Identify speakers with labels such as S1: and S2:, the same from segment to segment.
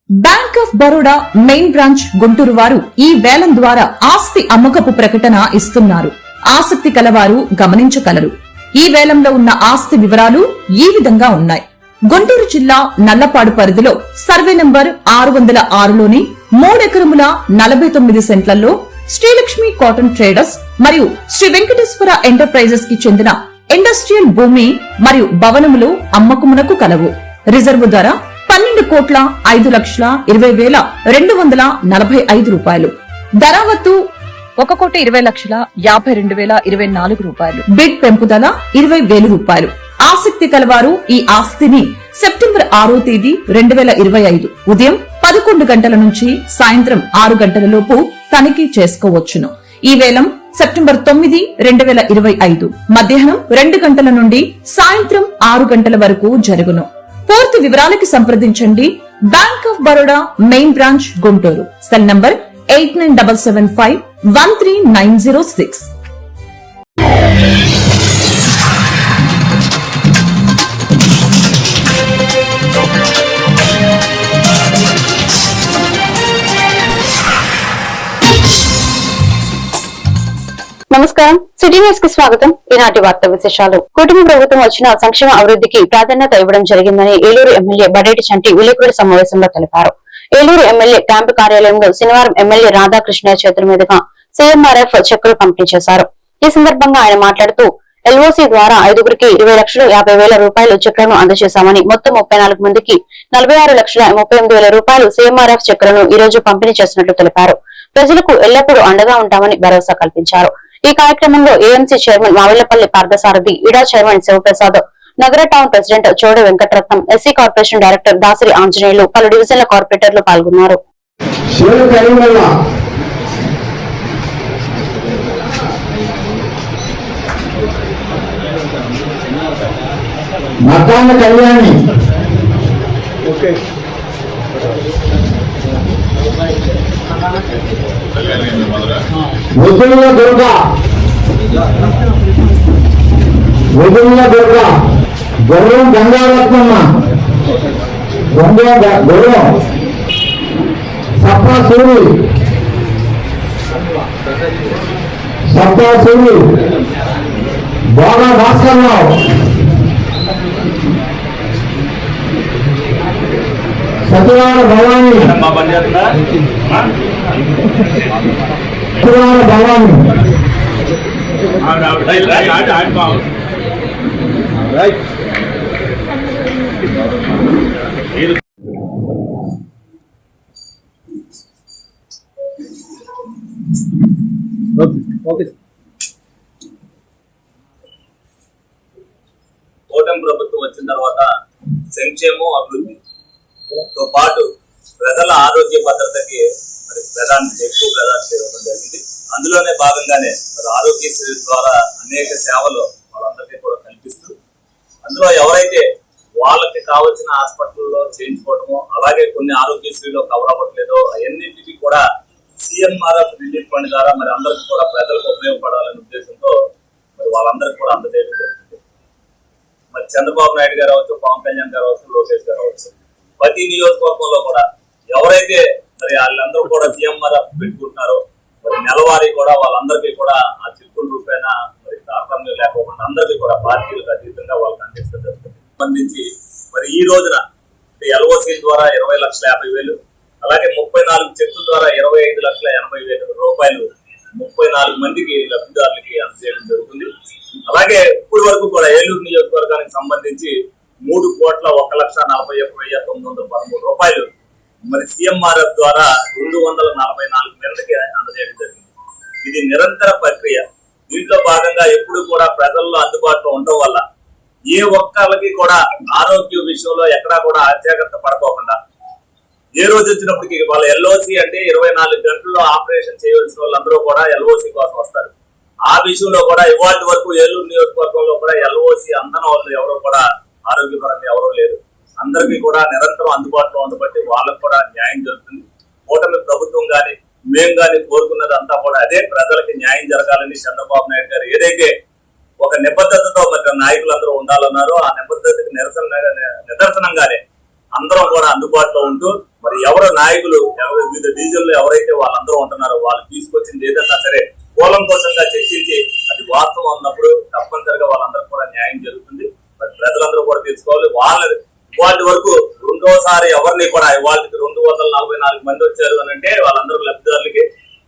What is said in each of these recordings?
S1: Bank of Baroda main branch Guntur వారు ఈ వేలం ద్వారా ఆస్తి అమ్మకపు ప్రకటన ఇస్తున్నారు. ఆసక్తి కలవారు గమనించగలరు. ఈ వేలంలో ఉన్న ఆస్తి వివరాలు ఈ విధంగా ఉన్నాయి. గుంటూరు జిల్లా నల్లపాడు పరిధిలో సర్వే నంబర్ 606లోని 3 ఎకరముల 49 సెంట్లలో శ్రీలక్ష్మి కాటన్ ట్రేడర్స్ మరియు శ్రీ వెంకటేశ్వర ఎంటర్ప్రైజెస్ కి చెందిన ఇండస్ట్రియల్ భూమి మరియు భవనములు అమ్మకమునకు కలవు. రిజర్వు ధర 12,20,20,245 రూపాయలు. ధరావత్తు 1,20,52,024 రూపాయలు. బిడ్ పెంపుదల 20,000 రూపాయలు. ఆసక్తి కలవారు ఈ ఆస్తిని సెప్టెంబర్ 6వ తేదీ 2025 ఉదయం 11 గంటల నుంచి సాయంత్రం 6 గంటల లోపు తనిఖీ చేసుకోవచ్చును. ఈ వేలం సెప్టెంబర్ 9, 2025 మధ్యాహ్నం 2 గంటల నుండి సాయంత్రం 6 గంటల వరకు జరుగును. పూర్తి వివరాలకి సంప్రదించండి. Bank of Baroda main branch Guntur. Cell number 8975513906.
S2: నమస్కారం. సిటీ న్యూస్ కి స్వాగతం. ఈనాటి వార్తా విశేషాలు. కుటుంబ ప్రభుత్వం వచ్చిన సంక్షేమ అభివృద్ధికి ప్రాధాన్యత ఇవ్వడం జరిగిందని ఏలూరు ఎమ్మెల్యే బడేటి చంటి విలేకరుల సమావేశంలో తెలిపారు. ఏలూరు ఎమ్మెల్యే క్యాంపు కార్యాలయంలో శనివారం ఎమ్మెల్యే రాధాకృష్ణ చేతుల మీదుగా సీఎంఆర్ఎఫ్ చెక్కులు పంపిణీ చేశారు. ఈ సందర్భంగా ఆయన మాట్లాడుతూ ఎల్ఓసీ ద్వారా 5గురికి 20,50,000 రూపాయలు చెక్కులను అందజేశామని మొత్తం 34 మందికి 46,38,000 రూపాయలు సీఎంఆర్ఎఫ్ చెక్కులను ఈ రోజు పంపిణీ చేసినట్లు తెలిపారు. ప్రజలకు ఎల్లప్పుడూ అండగా ఉంటామని భరోసా కల్పించారు. ఈ కార్యక్రమంలో ఏఎంసీ చైర్మన్ మావిళ్లపల్లి పార్థసారథి, ఇడా చైర్మన్ శివప్రసాద్, నగర town president Choda Venkataratnam, SC corporation director Dasari Anjaneyulu, పలు డివిజన్ల కార్పొరేటర్లు పాల్గొన్నారు.
S3: గౌరవం గంగారత్నమ్మ, గౌరవం సప్తా సూరి, బాగా భాస్కర్రావు, సత్యనారాయణ భవానీ,
S4: కూటమి ప్రభుత్వం వచ్చిన తర్వాత సంక్షేమం అభివృద్ధితో పాటు ప్రజల ఆరోగ్య భద్రతకి మరి ఎక్కువ ప్రాధాన్యత ఇవ్వడం జరిగింది. అందులోనే భాగంగానే మరి ఆరోగ్యశ్రీ ద్వారా అనేక సేవలు వాళ్ళందరికీ కూడా కల్పిస్తూ, అందులో ఎవరైతే వాళ్ళకి కావాల్సిన హాస్పిటల్లో చేయించుకోవడమో, అలాగే కొన్ని ఆరోగ్యశ్రీలో కవర్ అవ్వట్లేదో అవన్నింటికి కూడా సీఎంఆర్ఎఫ్ రిలీఫ్ ఫండ్ ద్వారా మరి అందరికీ కూడా ప్రజలకు ఉపయోగపడాలనే ఉద్దేశంతో మరి వాళ్ళందరికీ కూడా అందజేయడం జరుగుతుంది. మరి చంద్రబాబు నాయుడు గారు అవచ్చు, పవన్ కళ్యాణ్ గారు అవచ్చు, లోకేష్ గారు అవచ్చు, ప్రతి నియోజకవర్గంలో కూడా ఎవరైతే మరి వాళ్ళందరూ కూడా సీఎంఆర్ఎఫ్ పెట్టుకుంటున్నారో మరి నెలవారీ కూడా వాళ్ళందరికీ కూడా ఆ చిక్కుల రూపేణ మరి తారతమ్యం లేకపోకుండా అందరికీ కూడా పార్టీలకు అతీతంగా వాళ్ళకి అందించడం జరుగుతుంది. సంబంధించి మరి ఈ రోజున ఎల్ఓసీ ద్వారా 20,50,000, అలాగే 34 చెక్కుల ద్వారా 25,80,000 రూపాయలు 34 మందికి లబ్ధిదారులకి అందజేయడం జరుగుతుంది. అలాగే ఇప్పటి వరకు కూడా ఏలూరు నియోజకవర్గానికి సంబంధించి 3,01,41,913 రూపాయలు మరి సీఎంఆర్ఎఫ్ ద్వారా 244 మందికి అందజేయడం జరిగింది. ఇది నిరంతర ప్రక్రియ. దీంట్లో భాగంగా ఎప్పుడు కూడా ప్రజల్లో అందుబాటులో ఉండడం వల్ల ఏ ఒక్కరికి కూడా ఆరోగ్య విషయంలో ఎక్కడా కూడా అజాగ్రత్త పడుకోకుండా ఏ రోజు వచ్చినప్పటికీ వాళ్ళ ఎల్ఓసి అంటే 24 గంటల్లో ఆపరేషన్ చేయవలసిన వాళ్ళందరూ కూడా ఎల్ఓసి కోసం వస్తారు. ఆ విషయంలో కూడా ఇవాటి వరకు ఏలూరు నియోజకవర్గంలో కూడా ఎల్ఓసి అందని వాళ్ళు ఎవరు కూడా ఆరోగ్యపరంగా ఎవరూ లేరు. అందరికీ కూడా నిరంతరం అందుబాటులో ఉండబట్టి వాళ్ళకు కూడా న్యాయం జరుగుతుంది. కూటమి ప్రభుత్వం కానీ మేము కానీ కోరుకున్నది అంతా కూడా అదే, ప్రజలకి న్యాయం జరగాలని చంద్రబాబు నాయుడు గారు ఏదైతే ఒక నిబద్ధతతో మరి నాయకులందరూ ఉండాలన్నారో ఆ నిబద్ధతకి నిదర్శనంగానే అందరం కూడా అందుబాటులో ఉంటూ మరి ఎవరు నాయకులు వివిధ డివిజన్లు ఎవరైతే వాళ్ళందరూ ఉంటున్నారో వాళ్ళు తీసుకొచ్చింది ఏదన్నా సరే కూలంకోసంగా చర్చించి అది వాస్తవం ఉన్నప్పుడు తప్పనిసరిగా వాళ్ళందరూ కూడా న్యాయం జరుగుతుంది. మరి ప్రజలందరూ కూడా తెలుసుకోవాలి. ఇవాళ వరకు రెండోసారి ఎవరిని కూడా ఇవాళకి 244 మంది వచ్చారు అని అంటే వాళ్ళందరూ లబ్ధిదారులకి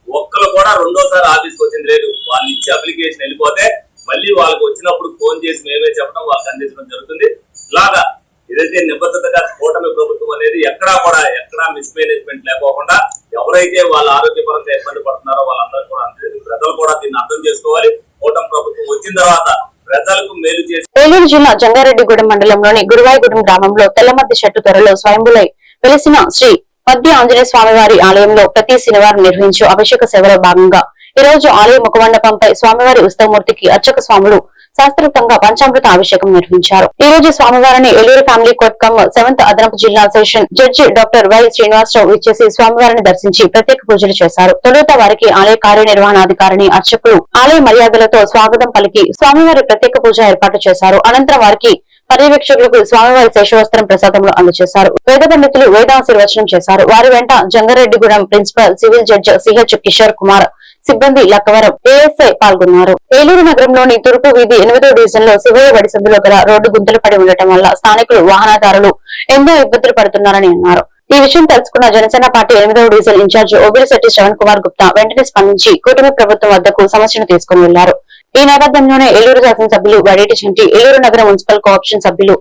S4: ఒక్కరు కూడా రెండోసారి ఆఫీస్కి వచ్చింది లేదు. వాళ్ళు ఇచ్చి అప్లికేషన్ వెళ్ళిపోతే మళ్ళీ వాళ్ళకి వచ్చినప్పుడు ఫోన్ చేసి మేమే చెప్పడం వాళ్ళకి అందించడం జరుగుతుంది. ఇలాగా ఏదైతే నిబద్ధతగా కూటమి ప్రభుత్వం అనేది ఎక్కడా మిస్మేనేజ్మెంట్ లేకోకుండా ఎవరైతే వాళ్ళ ఆరోగ్యపరంగా ఇబ్బంది పడుతున్నారో వాళ్ళందరూ కూడా ప్రజలు కూడా దీన్ని అర్థం చేసుకోవాలి. కూటమి ప్రభుత్వం వచ్చిన తర్వాత ప్రజలకు మేలు చేసి
S2: ఏలూరు జిల్లా జంగారెడ్డిగూడెం మండలంలోని గురువాయిగూడెం గ్రామంలో తెల్లమద్ది చెట్టు త్వరలో స్వయంభులై వెలిసిన శ్రీ మద్ది ఆంజనేయ స్వామివారి ఆలయంలో ప్రతి శనివారం నిర్వహించే అభిషేక సేవలో భాగంగా ఈ రోజు ఆలయ ముఖమండపంపై స్వామివారి ఉత్సవమూర్తికి అర్చక స్వాములు శాస్త్రోక్తంగా పంచామృత అభిషేకం నిర్వహించారు. ఈ రోజు స్వామివారిని Eluru family court come 7th అదనపు జిల్లా session judge doctor Y Srinivasarao ఇచ్చేసి స్వామివారిని దర్శించి ప్రత్యేక పూజలు చేశారు. తొలుత వారికి ఆలయ కార్యనిర్వహణాధికారిని అర్చకులు ఆలయ మర్యాదలతో స్వాగతం పలికి స్వామివారి ప్రత్యేక పూజ ఏర్పాటు చేశారు. అనంతరం వారికి పర్యవేక్షకులకు స్వామివారి శేషవస్త్రం ప్రసాదంలో అందజేశారు. వేద పండితులు వేదాశీర్వచనం చేశారు. వారి వెంట Jangareddygudem principal civil judge CH Kishore Kumar, సిబ్బంది లక్కవరం, ఏఎస్ఐ పాల్గొన్నారు. ఏలూరు నగరంలోని తూర్పు వీధి 8వ డివిజన్ లో శివయ్య బడి సందులో గల రోడ్డు గుంతలు పడి ఉండటం వల్ల స్థానికులు వాహనదారులు ఎంతో ఇబ్బందులు పడుతున్నారని అన్నారు. ఈ విషయం తెలుసుకున్న జనసేన పార్టీ 8వ డివిజన్ ఇన్ఛార్జ్ ఓబిరిశెట్టి శ్రవణ్ కుమార్ గుప్తా వెంటనే స్పందించి కూటమి ప్రభుత్వం వద్దకు సమస్యను తీసుకుని వెళ్లారు. ఈ నేపథ్యంలోనే ఏలూరు శాసనసభ్యులు బడేటి చంటి, ఏలూరు నగర మున్సిపల్ కోఆప్షన్ సభ్యులు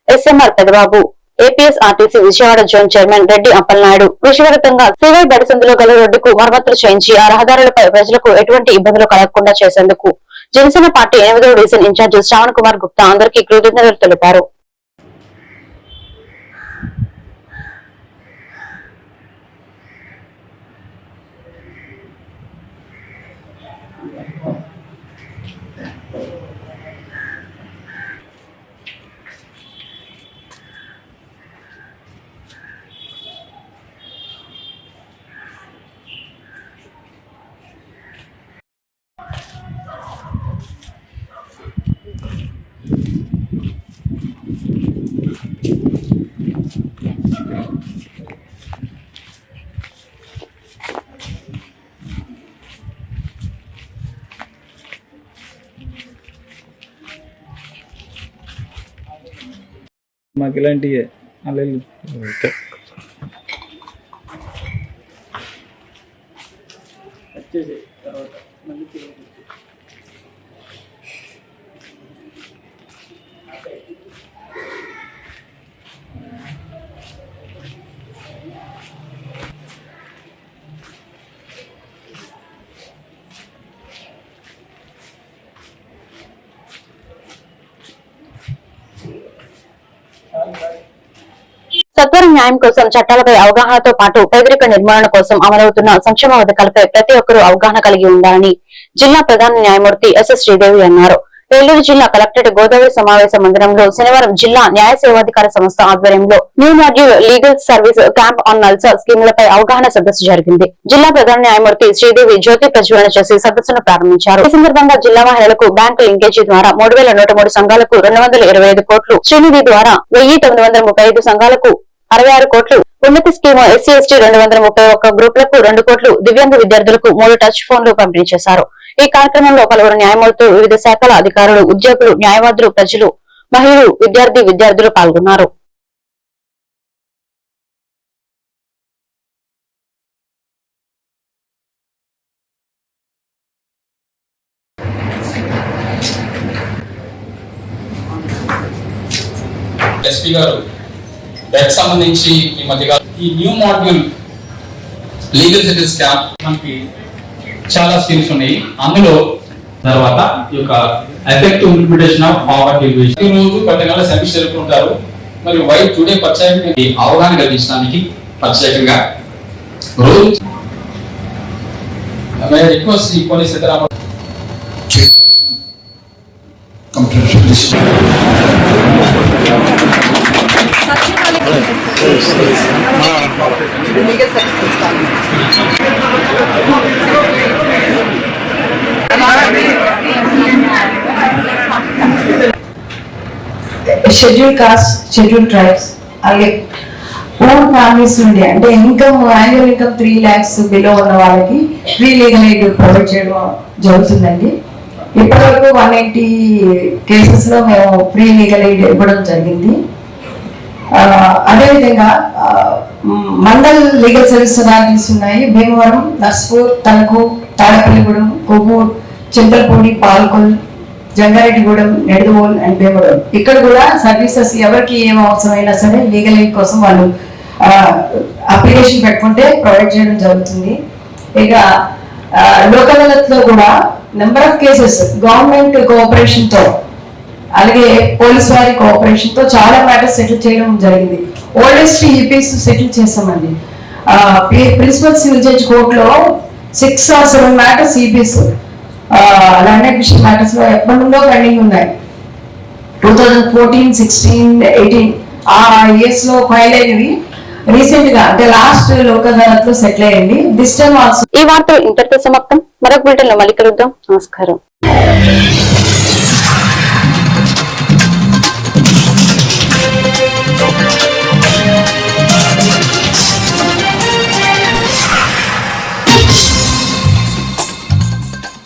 S2: SMR Pedababu, APSRTC Vijayawada zone chairman Reddy Appalanaidu విశ్వవ్యాప్తంగా సివై బడిసందులో గల రోడ్డుకు మరమ్మతులు చేయించి ఆ రహదారులపై ప్రజలకు ఎటువంటి ఇబ్బందులు కలగకుండా చేసేందుకు జనసేన పార్టీ 8వ డివిజన్ ఇన్ఛార్జ్ శ్రవణ్ కుమార్ గుప్తా అందరికీ కృతజ్ఞతలు తెలిపారు.
S5: మాకు ఇలాంటివి అల్లెలు
S2: సత్వర న్యాయం కోసం చట్టాలపై అవగాహనతో పాటు పేదరిక నిర్మూలన కోసం అమలవుతున్న సంక్షేమ పథకాలపై ప్రతి ఒక్కరూ అవగాహన కలిగి ఉండాలని జిల్లా ప్రధాన న్యాయమూర్తి ఎస్ఎస్ శ్రీదేవి అన్నారు. ఏలూరు జిల్లా కలెక్టరేట్ గోదావరి సమావేశ మందిరంలో శనివారం జిల్లా న్యాయ సేవాధికార సంస్థ ఆధ్వర్యంలో new module legal service camp on NALSA స్కీములపై అవగాహన సదస్సు జరిగింది. జిల్లా ప్రధాన న్యాయమూర్తి శ్రీదేవి జ్యోతి ప్రజ్వలన చేసి సదస్సును ప్రారంభించారు. ఈ సందర్భంగా జిల్లా మహిళలకు బ్యాంకు లింకేజీ ద్వారా 3103 సంఘాలకు 225 కోట్లు, శ్రీనిధి ద్వారా 1935 సంఘాలకు 66 కోట్లు, ఉన్నతి స్కీము ఎస్సీ ఎస్టీ 231 గ్రూపులకు 2 కోట్లు, దివ్యాంగ విద్యార్థులకు 3 టచ్ ఫోన్లు పంపిణీ చేశారు. ఈ కార్యక్రమంలో పలువురు న్యాయమూర్తులు, వివిధ శాఖల అధికారులు, ఉద్యోగులు, న్యాయవాదులు, ప్రజలు, మహిళలు, విద్యార్థులు పాల్గొన్నారు.
S6: ఎస్పీ గారు దానికి సంబంధించి ఈ మధ్యగా ఈ new module legal service camp మనకి చాలా స్కీమ్స్ ఉన్నాయి. అందులో తర్వాత ఈ యొక్క effective implementation of power division ఈ రోజు 10 నెలల సర్వీస్ జరుపుకుంటారు. మరి వై టుడే ప్రత్యేకంగా అవగాహన కలిగించడానికి ప్రత్యేకంగా రోజు రిక్వెస్ట్ ఈ పోలీస్ ఇతర
S7: scheduled castes, scheduled tribes, అలాగే ఓన్
S5: ఫ్యామిలీస్ నుండి అంటే యాన్యువల్ ఇన్కమ్ 3 lakhs బిలో ఉన్న వాళ్ళకి ఫ్రీ లీగల్ ఎయిడ్ ప్రొవైడ్ చేయడం జరుగుతుందండి. ఇప్పటివరకు 180 కేసెస్ లో మేము ఫ్రీ లీగల్ ఎయిడ్ ఇవ్వడం జరిగింది. అదేవిధంగా మండల్ లీగల్ సర్వీస్ అథారిటీస్ ఉన్నాయి. భీమవరం, నర్స్పూర్, తణుకు, తాడపల్లిగూడెం, కొవ్వూరు, చింతలపూడి, పాల్కొల్, జంగారెడ్డిగూడెం, నెడుదవోల్ అండ్ భీమవరం. ఇక్కడ కూడా సర్వీసెస్ ఎవరికి ఏం అవసరమైనా సరే లీగల్ ఎయిడ్ కోసం వాళ్ళు అప్లికేషన్ పెట్టుకుంటే ప్రొవైడ్ చేయడం జరుగుతుంది. ఇక లోక్ అదాలత్ లో కూడా number of cases government cooperation తో అలాగే పోలీస్ వారి కోఆపరేషన్ తో చాలా మ్యాటర్స్ సెటిల్ చేయడం జరిగింది. ఓల్డెస్ట్ ఈపీస్ సెటిల్ చేస్తామండి. ప్రిన్సిపల్ సివిల్ జడ్జ్ కోర్టులో 6 or 7 matters EPs land acquisition matters లో ఎప్పటి నుండో పెండింగ్ ఉన్నాయి. 2014, 16, 18 ఆ ఇయర్స్ లో ఫైల్ అయినవి రీసెంట్ గా అంటే లాస్ట్ లోక్ అదాలత్ లో సెటిల్ అయ్యింది. This time also.
S2: ఈ వార్తలు ఇంతటితో సమాప్తం. మరొక బులెటిన్ లో మళ్ళీ కలుద్దాం. నమస్కారం.